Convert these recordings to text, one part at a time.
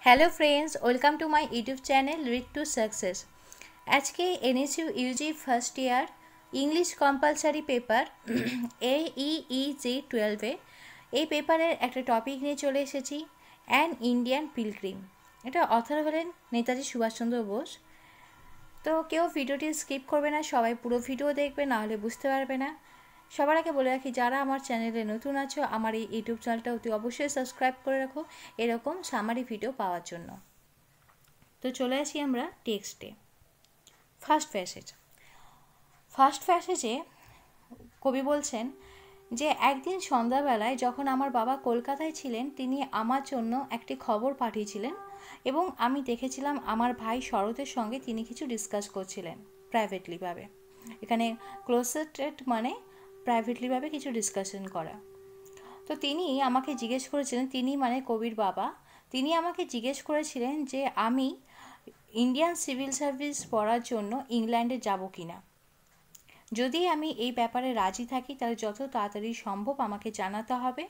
Hello friends, welcome to my YouTube channel read to success. আজকে NSU Yuji first year English compulsory paper AEEG 12 এই পেপারের একটা topic নিয়ে চলে এসেছি, অ্যান ইন্ডিয়ান পিলগ্রিম। এটা অথর হলেন নেতাজি সুভাষচন্দ্র বোস। তো কেউ ভিডিওটি স্কিপ করবে না, সবাই পুরো ভিডিও দেখবে, না হলে বুঝতে পারবে না। সবার আগে বলে রাখি, যারা আমার চ্যানেলে নতুন আছো আমার এই ইউটিউব চ্যানেলটা অতি অবশ্যই সাবস্ক্রাইব করে রাখো এরকম সামারি ভিডিও পাওয়ার জন্য। তো চলে আসি আমরা টেক্সটে। ফার্স্ট প্যাসেজে কবি বলছেন যে একদিন সন্ধ্যাবেলায় যখন আমার বাবা কলকাতায় ছিলেন, তিনি আমার জন্য একটি খবর পাঠিয়েছিলেন এবং আমি দেখেছিলাম আমার ভাই শরতের সঙ্গে তিনি কিছু ডিসকাস করছিলেন প্রাইভেটলিভাবে। এখানে ক্লোজেটেড মানে প্রাইভেটলিভাবে কিছু ডিসকাশন করা। তো তিনি আমাকে জিজ্ঞেস করেছিলেন, তিনি মানে কবির বাবা, তিনি আমাকে জিজ্ঞেস করেছিলেন যে আমি ইন্ডিয়ান সিভিল সার্ভিস পড়ার জন্য ইংল্যান্ডে যাব কি না। যদি আমি এই ব্যাপারে রাজি থাকি তাহলে যত তাড়াতাড়ি সম্ভব আমাকে জানাতে হবে,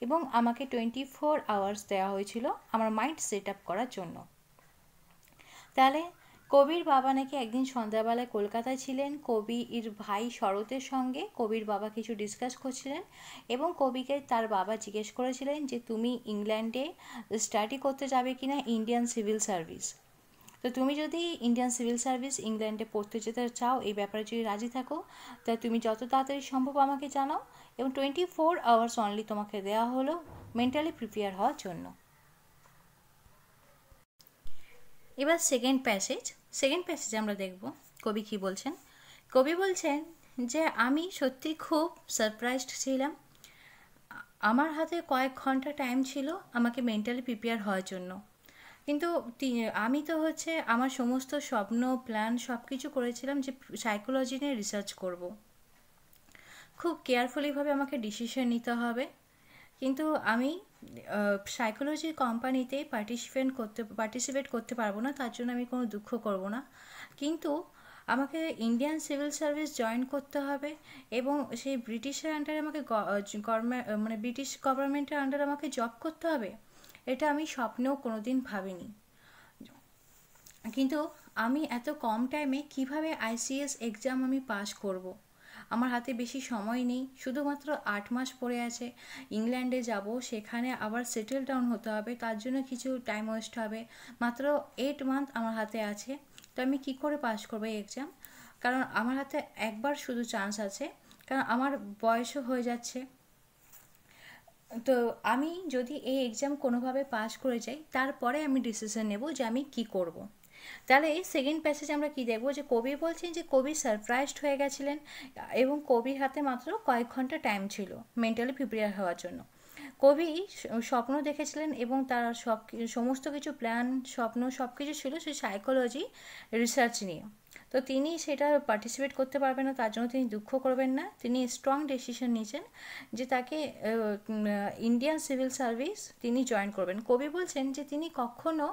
এবং আমাকে 24 আওয়ার্স দেওয়া হয়েছিল আমার মাইন্ড সেট আপ করার জন্য। তাহলে কবির বাবা নাকি একদিন সন্ধ্যাবেলায় কলকাতায় ছিলেন, কবির ভাই শরতের সঙ্গে কবির বাবা কিছু ডিসকাস করছিলেন, এবং কবিকে তার বাবা জিজ্ঞেস করেছিলেন যে তুমি ইংল্যান্ডে স্টাডি করতে যাবে কি না ইন্ডিয়ান সিভিল সার্ভিস। তো তুমি যদি ইন্ডিয়ান সিভিল সার্ভিস ইংল্যান্ডে পড়তে যেতে চাও, এই ব্যাপারে যদি রাজি থাকো, তা তুমি যত তাড়াতাড়ি সম্ভব আমাকে জানাও, এবং 24 আওয়ার্স অনলি তোমাকে দেওয়া হলো মেন্টালি প্রিপেয়ার হওয়ার জন্য। এবার সেকেন্ড প্যাসেজে আমরা দেখব কবি কী বলছেন। কবি বলছেন যে আমি সত্যি খুব সারপ্রাইজড ছিলাম। আমার হাতে কয়েক ঘন্টা টাইম ছিল আমাকে মেন্টালি প্রিপেয়ার হওয়ার জন্য, কিন্তু আমি তো আমার সমস্ত স্বপ্ন প্ল্যান সব কিছু করেছিলাম যে সাইকোলজি নিয়ে রিসার্চ করব। খুব কেয়ারফুলিভাবে আমাকে ডিসিশন নিতে হবে, কিন্তু আমি সাইকোলজি কোম্পানিতে পার্টিসিপেট করতে পারবো না, তার জন্য আমি কোনো দুঃখ করব না। কিন্তু আমাকে ইন্ডিয়ান সিভিল সার্ভিস জয়েন করতে হবে, এবং সেই ব্রিটিশের আন্ডারে আমাকে মানে ব্রিটিশ গভর্নমেন্টের আন্ডারে আমাকে জব করতে হবে, এটা আমি স্বপ্নেও কোনো দিন ভাবিনি। কিন্তু আমি এত কম টাইমে কিভাবে আইসিএস এক্সাম আমি পাস করব। আমার হাতে বেশি সময় নেই, শুধুমাত্র 8 মাস পড়ে আছে। ইংল্যান্ডে যাব, সেখানে আবার সেটেল ডাউন হতে হবে, তার জন্য কিছু টাইম ওয়েস্ট হবে। মাত্র 8 মান্থ আমার হাতে আছে। তো আমি কি করে পাস করবো এই এক্সাম? কারণ আমার হাতে একবার শুধু চান্স আছে, কারণ আমার বয়সও হয়ে যাচ্ছে। তো আমি যদি এই এক্সাম কোনোভাবে পাস করে যাই, তারপরে আমি ডিসিশন নেব যে আমি কি করব। তাহলে এই সেকেন্ড প্যাসেজ আমরা কি দেখব, যে কবি বলছেন যে কবি সারপ্রাইজড হয়ে গেছিলেন এবং কবির হাতে মাত্র কয়েক ঘন্টা টাইম ছিল মেন্টালি প্রিপেয়ার হওয়ার জন্য। কবি স্বপ্ন দেখেছিলেন এবং তার সমস্ত কিছু প্ল্যান, স্বপ্ন সব কিছু ছিল সেই সাইকোলজি রিসার্চ নিয়ে। তো তিনি সেটা পার্টিসিপেট করতে পারবেন না, তার জন্য তিনি দুঃখ করবেন না। তিনি স্ট্রং ডিসিশন নিয়েছেন যে তাকে ইন্ডিয়ান সিভিল সার্ভিস তিনি জয়েন করবেন। কবি বলছেন যে তিনি কখনো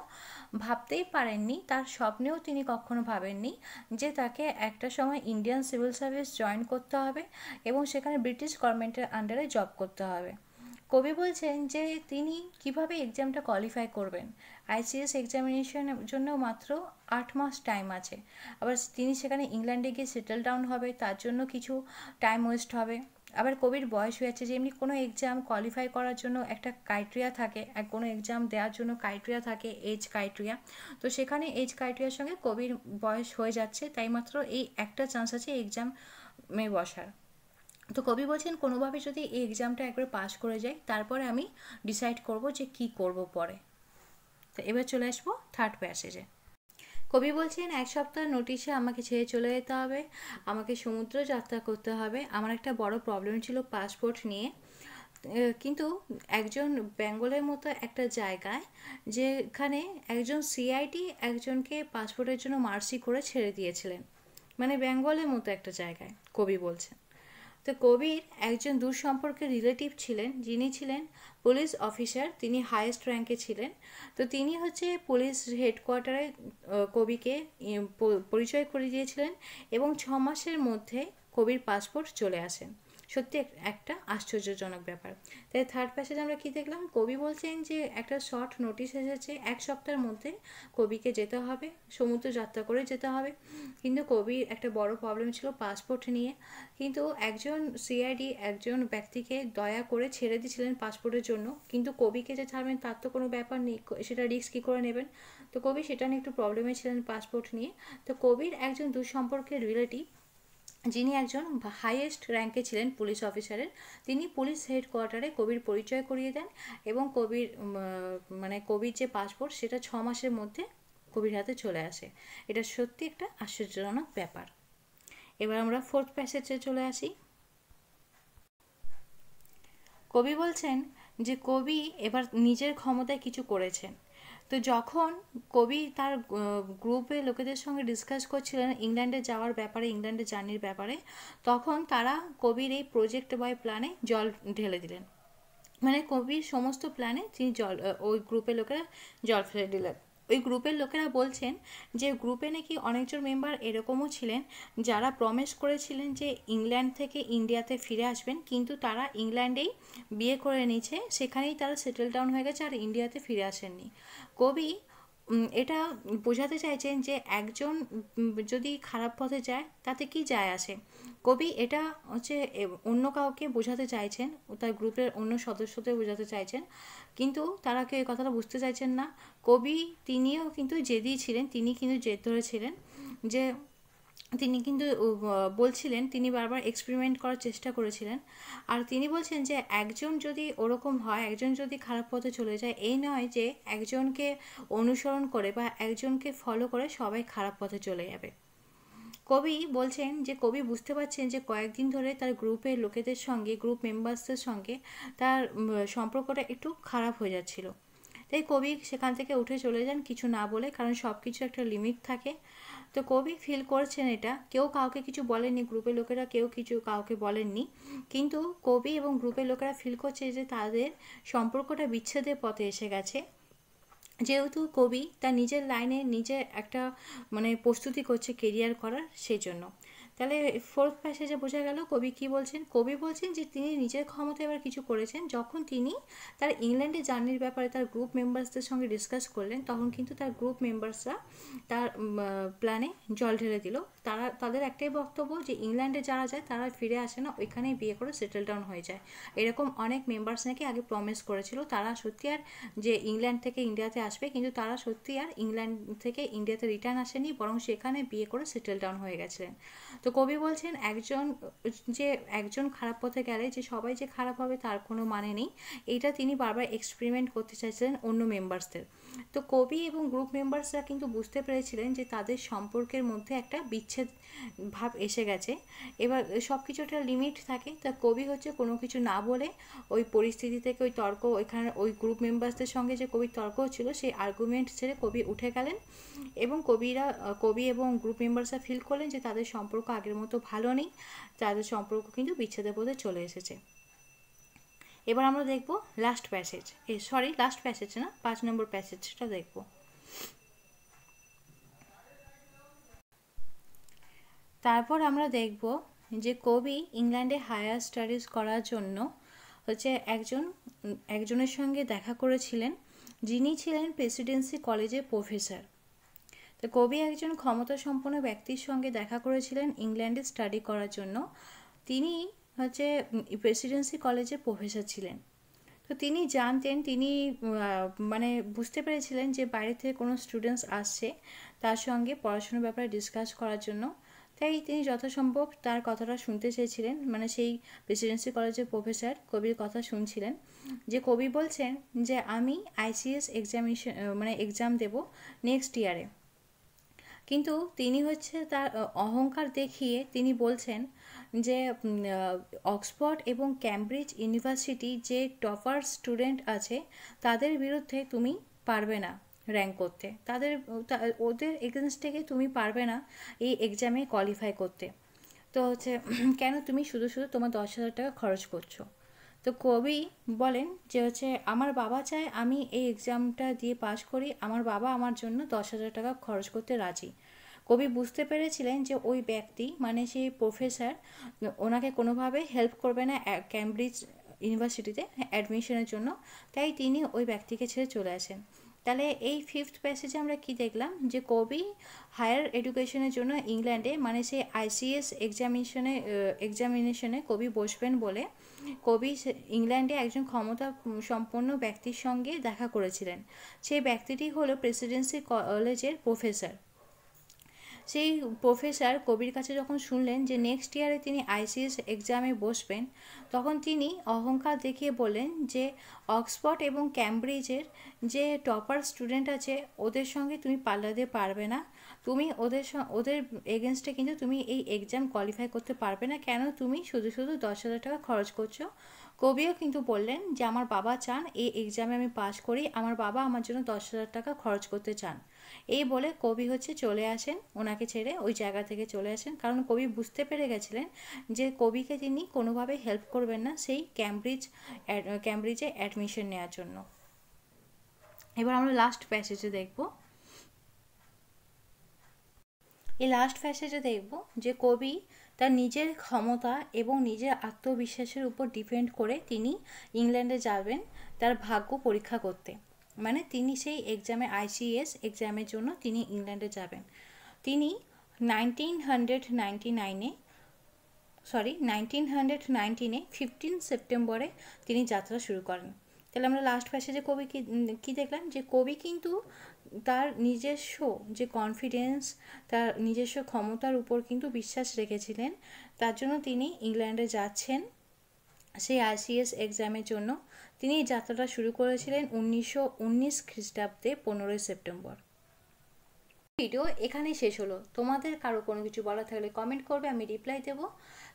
ভাবতেই পারেননি, তার স্বপ্নেও তিনি কখনো ভাবেননি যে তাকে একটা সময় ইন্ডিয়ান সিভিল সার্ভিস জয়েন করতে হবে এবং সেখানে ব্রিটিশ গভর্নমেন্টের আন্ডারে জব করতে হবে। কবি বলছেন যে তিনি কিভাবে এক্সামটা কোয়ালিফাই করবেন। আইসিএস এক্সামিনেশনের জন্য মাত্র 8 মাস টাইম আছে, আবার তিনি সেখানে ইংল্যান্ডে গিয়ে সেটেল ডাউন হবে, তার জন্য কিছু টাইম ওয়েস্ট হবে। আবার কবির বয়স হয়েছে, যে এমনি কোনো এক্সাম কোয়ালিফাই করার জন্য একটা ক্রাইটেরিয়া থাকে, কোনো এক্সাম দেওয়ার জন্য ক্রাইটেরিয়া থাকে, এজ ক্রাইটেরিয়া। তো সেখানে এজ ক্রাইটেরিয়ার সঙ্গে কবির বয়স হয়ে যাচ্ছে, তাই মাত্র এই একটা চান্স আছে এক্সামে বসার। তো কবি বলছেন কোনোভাবে যদি এই এক্সামটা একবার পাস করে যাই, তারপরে আমি ডিসাইড করব যে কি করব পরে। তো এবার চলে আসবো থার্ড প্যাসেজে। কবি বলছেন 1 সপ্তাহ নোটিশে আমাকে ছেড়ে চলে যেতে হবে, আমাকে সমুদ্র যাত্রা করতে হবে। আমার একটা বড় প্রবলেম ছিল পাসপোর্ট নিয়ে, কিন্তু একজন বেঙ্গলের মতো একটা জায়গায়, যেখানে একজন সিআইডি একজনকে পাসপোর্টের জন্য মার্সি করে ছেড়ে দিয়েছিলেন, মানে বেঙ্গলের মতো একটা জায়গায়, কবি বলছেন। তো কবির একজন দূর সম্পর্কের রিলেটিভ ছিলেন, যিনি ছিলেন পুলিশ অফিসার, তিনি হাইয়েস্ট র্যাঙ্কে ছিলেন। তো তিনি পুলিশ হেডকোয়ার্টারে কবিকে পরিচয় করে দিয়েছিলেন, এবং 6 মাসের মধ্যে কবির পাসপোর্ট চলে আসেন। সত্যি একটা আশ্চর্যজনক ব্যাপার। তাই থার্ড প্যাসেজ আমরা কি দেখলাম, কবি বলছেন যে একটা শর্ট নোটিশ এসেছে, 1 সপ্তাহের মধ্যে কবিকে যেতে হবে, সমুদ্র যাত্রা করে যেতে হবে। কিন্তু কবির একটা বড় প্রবলেম ছিল পাসপোর্ট নিয়ে। কিন্তু একজন সিআইডি একজন ব্যক্তিকে দয়া করে ছেড়ে দিয়েছিলেন পাসপোর্টের জন্য, কিন্তু কবিকে যে ছাড়বেন তার তো কোনো ব্যাপার নেই, সেটা রিস্ক কী করে নেবেন। তো কবি সেটা নিয়ে একটু প্রবলেমে ছিলেন পাসপোর্ট নিয়ে। তো কবির একজন দূরসম্পর্কের রিলেটিভ, যিনি একজন হাইয়েস্ট র্যাঙ্কে ছিলেন পুলিশ অফিসারের, তিনি পুলিশ হেডকোয়ার্টারে কবির পরিচয় করিয়ে দেন এবং কবির মানে কবির যে পাসপোর্ট সেটা 6 মাসের মধ্যে কবির হাতে চলে আসে। এটা সত্যি একটা আশ্চর্যজনক ব্যাপার। এবার আমরা ফোর্থ প্যাসেজে চলে আসি। কবি বলছেন যে কবি এবার নিজের ক্ষমতায় কিছু করেছেন। তো যখন কবি তার গ্রুপে লোকেদের সঙ্গে ডিসকাস করছিলেন ইংল্যান্ডে যাওয়ার ব্যাপারে, ইংল্যান্ডে জার্নির ব্যাপারে, তখন তারা কবির এই প্রজেক্ট বয় প্ল্যানে জল ঢেলে দিলেন। মানে কবির সমস্ত প্ল্যানে তিনি ওই গ্রুপের লোকেরা জল ফেলে দিলেন। ওই গ্রুপের লোকেরা বলছেন যে গ্রুপে নাকি অনেকজন মেম্বার এরকমও ছিলেন যারা প্রমিস করেছিলেন যে ইংল্যান্ড থেকে ইন্ডিয়াতে ফিরে আসবেন, কিন্তু তারা ইংল্যান্ডেই বিয়ে করে নিয়েছে, সেখানেই তারা সেটেল ডাউন হয়ে গেছে আর ইন্ডিয়াতে ফিরে আসেননি। কবি এটা বোঝাতে চাইছেন যে একজন যদি খারাপ পথে যায় তাতে কি যায় আসে। কবি এটা হচ্ছে অন্য কাউকে বোঝাতে চাইছেন, তার গ্রুপের অন্য সদস্যদের বোঝাতে চাইছেন, কিন্তু তারা কেউ এই কথাটা বুঝতে চাইছেন না। কবি তিনিও কিন্তু জেদি ছিলেন, তিনি কিন্তু জেদ ধরেছিলেন যে তিনি কিন্তু বলছিলেন, তিনি বারবার এক্সপেরিমেন্ট করার চেষ্টা করেছিলেন। আর তিনি বলছেন যে একজন যদি ওরকম হয়, একজন যদি খারাপ পথে চলে যায়, এই নয় যে একজনকে অনুসরণ করে বা একজনকে ফলো করে সবাই খারাপ পথে চলে যাবে। কবি বলছেন যে কবি বুঝতে পারছেন যে কয়েকদিন ধরে তার গ্রুপের লোকেদের সঙ্গে, গ্রুপ মেম্বার্সদের সঙ্গে তার সম্পর্কটা একটু খারাপ হয়ে যাচ্ছিল। তাই কবি সেখান থেকে উঠে চলে যান কিছু না বলে, কারণ সব কিছু একটা লিমিট থাকে। তো কবি ফিল করছেন এটা, কেউ কাউকে কিছু বলেননি, গ্রুপের লোকেরা কেউ কিছু কাউকে বলেননি, কিন্তু কবি এবং গ্রুপের লোকেরা ফিল করছে যে তাদের সম্পর্কটা বিচ্ছেদের পথে এসে গেছে। যেহেতু কবি তার নিজের লাইনে নিজে একটা মানে প্রস্তুতি করছে কেরিয়ার করার, সেই জন্য। তাহলে ফোর্থ প্যাসেজে বোঝা গেল কবি কি বলছেন। কবি বলছেন যে তিনি নিজের ক্ষমতায় এবার কিছু করেছেন, যখন তিনি তার ইংল্যান্ডে জার্নির ব্যাপারে তার গ্রুপ মেম্বার্সদের সঙ্গে ডিসকাস করলেন, তখন কিন্তু তার গ্রুপ মেম্বার্সরা তার প্ল্যানে জল ঢেলে দিল। তাদের একটাই বক্তব্য যে ইংল্যান্ডে যারা যায় তারা ফিরে আসে না, ওইখানেই বিয়ে করে সেটেল ডাউন হয়ে যায়। এরকম অনেক মেম্বার্স নাকি আগে প্রমিস করেছিল, তারা সত্যি আর যে ইংল্যান্ড থেকে ইন্ডিয়াতে আসবে, কিন্তু তারা সত্যি আর ইংল্যান্ড থেকে ইন্ডিয়াতে রিটার্ন আসেনি, বরং সেখানে বিয়ে করে সেটেল ডাউন হয়ে গেছিলেন। তো কবি বলছেন একজন খারাপ পথে গেলে যে সবাই যে খারাপ হবে তার কোনো মানে নেই, এইটা তিনি বারবার এক্সপেরিমেন্ট করতে চাইছিলেন অন্য মেম্বার্সদের। তো কবি এবং গ্রুপ মেম্বার্সরা কিন্তু বুঝতে পেরেছিলেন যে তাদের সম্পর্কের মধ্যে একটা বিচ্ছেদ ভাব এসে গেছে। এবার সব কিছু একটা লিমিট থাকে, তা কবি হচ্ছে কোনো কিছু না বলে ওই পরিস্থিতি থেকে, ওই তর্ক, ওইখানে ওই গ্রুপ মেম্বার্সদের সঙ্গে যে কবির তর্ক ছিল সেই আর্গুমেন্ট ছেড়ে কবি উঠে গেলেন এবং কবি এবং গ্রুপ মেম্বার্সরা ফিল করলেন যে তাদের সম্পর্ক আগের মতো ভালো নেই, তাদের সম্পর্ক কিন্তু বিচ্ছেদের পথে চলে এসেছে। এবার আমরা দেখব লাস্ট প্যাসেজ, লাস্ট প্যাসেজ না, 5 নম্বর প্যাসেজটা দেখব। তারপর আমরা দেখব যে কবি ইংল্যান্ডে হায়ার স্টাডিজ করার জন্য হচ্ছে একজনের সঙ্গে দেখা করেছিলেন, যিনি ছিলেন প্রেসিডেন্সি কলেজের প্রফেসর। তো কবি একজন ক্ষমতাসম্পন্ন ব্যক্তির সঙ্গে দেখা করেছিলেন ইংল্যান্ডে স্টাডি করার জন্য। তিনি হচ্ছে প্রেসিডেন্সি কলেজের প্রফেসর ছিলেন। তো তিনি জানতেন, তিনি মানে বুঝতে পেরেছিলেন যে বাইরে থেকে কোনো স্টুডেন্টস আসছে তার সঙ্গে পড়াশোনার ব্যাপারে ডিসকাস করার জন্য। তাই তিনি যথাসম্ভব তার কথাটা শুনতে চেয়েছিলেন, মানে সেই প্রেসিডেন্সি কলেজের প্রফেসর কবির কথা শুনছিলেন। যে কবি বলছেন যে আমি আইসিএস এক্সাম দেব নেক্সট ইয়ারে, কিন্তু তিনি হচ্ছে তার অহংকার দেখিয়ে তিনি বলছেন যে অক্সফোর্ড এবং ক্যামব্রিজ ইউনিভার্সিটি যে টপার স্টুডেন্ট আছে তাদের বিরুদ্ধে তুমি পারবে না র্যাঙ্ক করতে, ওদের এগেনস্ট থেকে তুমি পারবে না এই এক্সামে কোয়ালিফাই করতে। তো হচ্ছে কেন তুমি শুধু শুধু তোমার 10,000 টাকা খরচ করছো। তো কবি বলেন যে হচ্ছে আমার বাবা চায় আমি এই এক্সামটা দিয়ে পাশ করি, আমার বাবা আমার জন্য 10,000 টাকা খরচ করতে রাজি। কবি বুঝতে পেরেছিলেন যে ওই ব্যক্তি মানে সেই প্রফেসর ওনাকে কোনোভাবে হেল্প করবে না ক্যামব্রিজ ইউনিভার্সিটিতে অ্যাডমিশনের জন্য, তাই তিনি ওই ব্যক্তিকে ছেড়ে চলে আসেন। তাহলে এই ফিফথ প্যাসেজে আমরা কি দেখলাম, যে কবি হায়ার এডুকেশনের জন্য ইংল্যান্ডে মানে সেই আইসিএস এক্সামিনেশনে কবি বসবেন বলে কবি ইংল্যান্ডে একজন ক্ষমতা সম্পন্ন ব্যক্তির সঙ্গে দেখা করেছিলেন। সেই ব্যক্তিটি হলো প্রেসিডেন্সি কলেজের প্রফেসর। সেই প্রফেসর কবির কাছে যখন শুনলেন যে নেক্সট ইয়ারে তিনি আইসিএস এক্সামে বসবেন, তখন তিনি অহংকার দেখিয়ে বলেন যে অক্সফোর্ড এবং ক্যামব্রিজের যে টপার স্টুডেন্ট আছে ওদের সঙ্গে তুমি পাল্লাতে পারবে না, তুমি ওদের এগেনস্টে কিন্তু তুমি এই এক্সাম কোয়ালিফাই করতে পারবে না, কেন তুমি শুধু শুধু 10,000 টাকা খরচ করছো। কবিও কিন্তু বললেন যে আমার বাবা চান এই এক্সামে আমি পাশ করি, আমার বাবা আমার জন্য 10,000 টাকা খরচ করতে চান। এই বলে কবি চলে আসেন, ওনাকে ছেড়ে ওই জায়গা থেকে চলে আসেন, কারণ কবি বুঝতে পেরে গেছিলেন যে কবিকে তিনি কোনোভাবে হেল্প করবেন না সেই ক্যামব্রিজে অ্যাডমিশন নেওয়ার জন্য। এবার আমরা লাস্ট প্যাসেজে দেখব। এই লাস্ট প্যাসেজে দেখব যে কবি তার নিজের ক্ষমতা এবং নিজের আত্মবিশ্বাসের উপর ডিপেন্ড করে তিনি ইংল্যান্ডে যাবেন তার ভাগ্য পরীক্ষা করতে। মানে তিনি সেই এক্সামে আইসিএস এক্সামের জন্য তিনি ইংল্যান্ডে যাবেন। তিনি 1919 15 সেপ্টেম্বরে তিনি যাত্রা শুরু করেন। তাহলে আমরা লাস্ট প্যাসেজে কবি কি দেখলাম, যে কবি কিন্তু তার নিজস্ব যে কনফিডেন্স, তার নিজস্ব ক্ষমতার উপর কিন্তু বিশ্বাস রেখেছিলেন, তার জন্য তিনি ইংল্যান্ডে যাচ্ছেন সেই আইসিএস এক্সামের জন্য। তিনি এই যাত্রাটা শুরু করেছিলেন 1919 খ্রিস্টাব্দে 15 সেপ্টেম্বর। ভিডিও এখানেই শেষ হলো। তোমাদের কারো কোনো কিছু বলা থাকলে কমেন্ট করবে, আমি রিপ্লাই দেবো।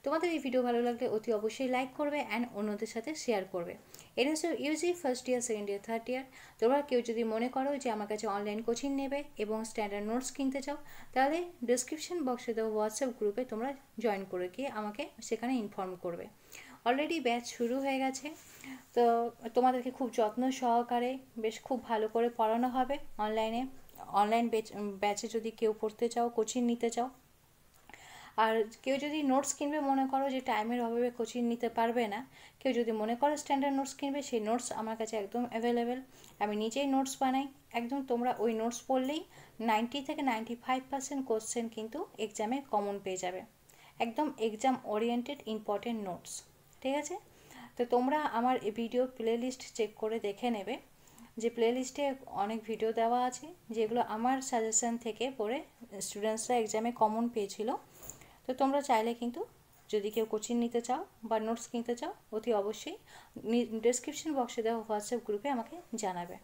তোমাদের এই ভিডিও ভালো লাগলে অতি অবশ্যই লাইক করবে অ্যান্ড অন্যদের সাথে শেয়ার করবে। NSU Yuji first year, second year, third year তোমরা কেউ যদি মনে করো যে আমার কাছে অনলাইন কোচিং নেবে এবং স্ট্যান্ডার্ড নোটস কিনতে চাও, তাহলে ডিসক্রিপশন বক্সে দেওয়া হোয়াটসঅ্যাপ গ্রুপে তোমরা জয়েন করে গিয়ে আমাকে সেখানে ইনফর্ম করবে। অলরেডি ব্যাচ শুরু হয়ে গেছে, তো তোমাদেরকে খুব যত্ন সহকারে বেশ খুব ভালো করে পড়ানো হবে অনলাইন ব্যাচে যদি কেউ পড়তে চাও, কোচিং নিতে চাও। আর কেউ যদি নোটস কিনবে মনে করো যে টাইমের অভাবে কোচিং নিতে পারবে না, কেউ যদি মনে করো স্ট্যান্ডার্ড নোটস কিনবে, সেই নোটস আমার কাছে একদম অ্যাভেলেবেল। আমি নিজেই নোটস বানাই, একদম তোমরা ওই নোটস পড়লেই 90 থেকে 95% কোশ্চেন কিন্তু এক্সামে কমন পেয়ে যাবে। একদম এক্সাম ওরিয়েন্টেড ইম্পর্টেন্ট নোটস, ঠিক আছে? তো তোমরা আমার এই ভিডিও প্লেলিস্ট চেক করে দেখে নেবে, যে প্লেলিস্টে অনেক ভিডিও দেওয়া আছে যেগুলো আমার সাজেশন থেকে পড়ে স্টুডেন্টসরা এক্সামে কমন পেয়েছিল। তো তোমরা চাইলে কিন্তু যদি কেউ কোচিং নিতে চাও বা নোটস কিনতে চাও, অতি অবশ্যই ডেসক্রিপশন বক্সে দেওয়া হোয়াটসঅ্যাপ গ্রুপে আমাকে জানাবে।